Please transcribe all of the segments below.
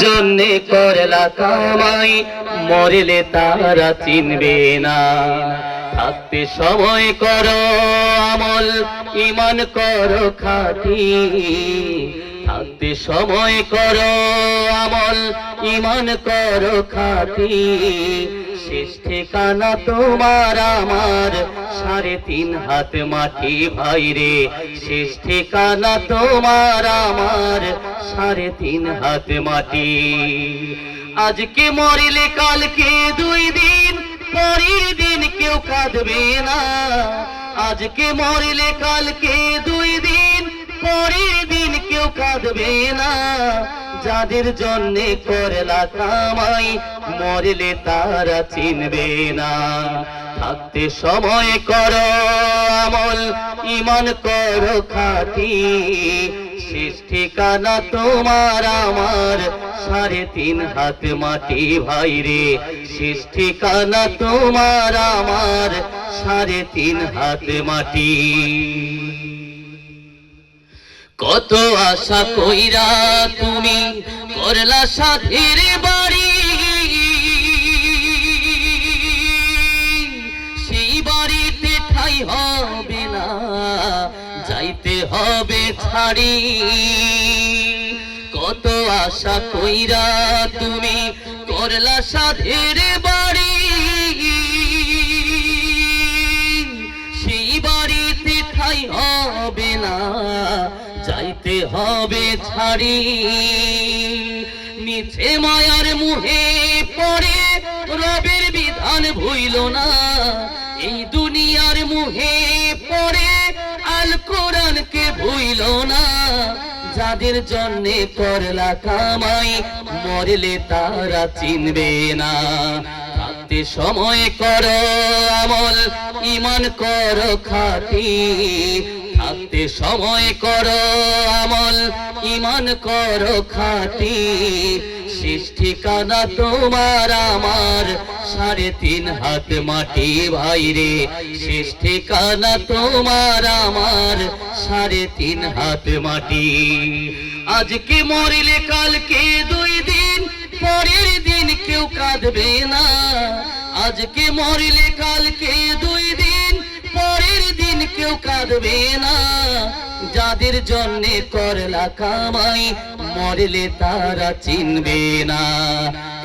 জন্যে করলা কামাই, মরলে তারা চিনবে না। থাকতে সময় করো আমল, ঈমান করো খাঁটি। থাকতে সময় করো আমল, ঈমান করো খাঁটি। শেষ ঠিকানা তোমার আমার 3.5 হাত মাটি ভাইরে। শেষ ঠিকানা তোমার আমার 3.5 হাত মাটি। আজকে মরলে কালকে 2 দিন, পরের দিন কেউ কাঁদবে না। আজকে মরলে কালকে 2 দিন, পরের দিন কেউ কাঁদবে না। যাদের জন্যে করলা কামাই, মরলে তারা চিনবে না। থাকতে সময় করো আমল, ঈমান করো খাঁটি। শেষ ঠিকানা তোমার আমার 3.5 হাত মাটি ভাইরে। শেষ ঠিকানা তোমার আমার 3.5 হাত মাটি। কত আশা কইরা তুমি করলা সাধের বাড়ি, সেই বাড়িতে ঠাই হবে না, যাইতে হবে ছাড়ি। কত আশা কইরা তুমি করলা সাধের বাড়ি, সেই বাড়িতে ঠাই হবে না, যাইতে হবে ছাড়ি। মিছে মায়ার মুহে পড়ে রবের বিধান ভুইল না। এই দুনিয়ার মুহে পড়ে আল কোরআনকে ভুইল না। যাদের জন্যে করলা কামাই, মরলে তারা চিনবে না। থাকতে সময় করো আমল, ঈমান করো খাঁটি। থাকতে সময় করো আমল, ঈমান করো খাঁটি। শেষ ঠিকানা তোমার আমার 3.5 হাত মাটি ভাইরে। শেষ ঠিকানা তোমার আমার 3.5 হাত মাটি। আজকে মরলে কালকে 2 দিন, পরের দিন কেউ কাঁদবে না। আজকে মরলে কালকে 2 দিন, পরের দিন কেউ কাঁদবে না। যাদের জন্যে করলা কামাই, মরলে তারা চিনবে না।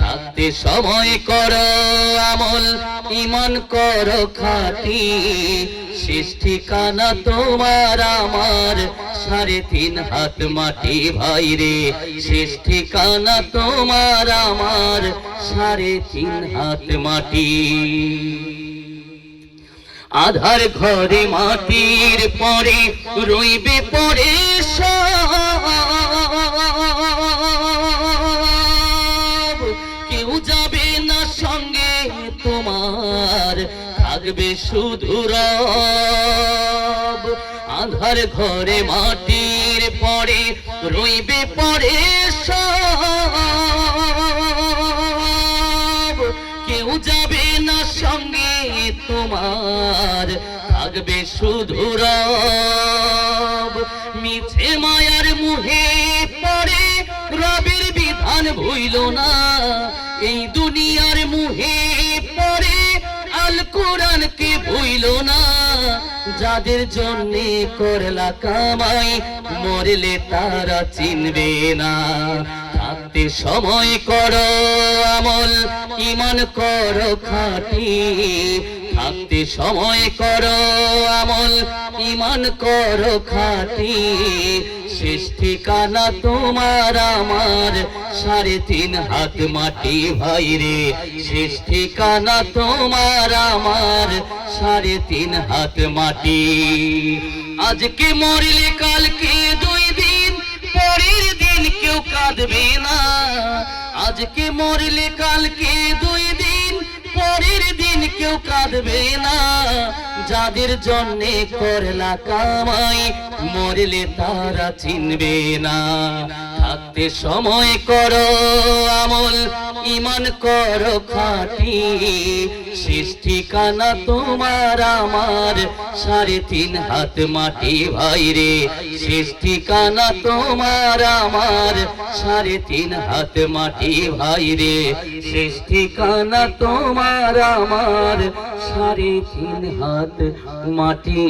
থাকতে সময় করো আমল, ঈমান করো খাঁটি। শেষ ঠিকানা তোমার আমার 3.5 হাত মাটি ভাইরে। শেষ ঠিকানা তোমার আমার 3.5 হাত মাটি। আধার ঘরে মাটির পরে রইবে পরে সব। কেউ যাবে না সঙ্গে তোমার, থাকবে শুধু রব। আধার ঘরে মাটির পরে রইবে পরে সব। কেউ যাবে না সঙ্গে তোমার, থাকবে শুধু রব। মিছে মায়ার মুহে পড়ে রবের বিধান ভুইল না। এই দুনিয়ার মুহে পড়ে আল কোরআনকে ভুইল না। যাদের জন্যে করলা কামাই, মরলে তারা চিনবে না। থাকতে সময় করো আমল, ঈমান করো খাঁটি। থাকতে সময় করো আমল, ঈমান করো খাঁটি। শেষ ঠিকানা তোমার আমার 3.5 হাত মাটি ভাইরে। শেষ ঠিকানা তোমার আমার 3.5 হাত মাটি। আজকে মরলে কালকে 2 দিন, পরের দিন কেউ কাঁদবে না। আজকে মরলে কালকে 2 দিন, পরের দিন কেউ কাঁদবে না। যাদের জন্যে করলা কামাই, মরলে তারা চিনবে না। থাকতে সময় করো আমল, ইমান করো খাঁটি, শেষ ঠিকানা তোমার আমার 3.5 হাত মাটি ভাই রে, শেষ ঠিকানা তোমার আমার 3.5 হাত মাটি ভাই রে, শেষ ঠিকানা তোমার আমার 3.5 হাত মাটি।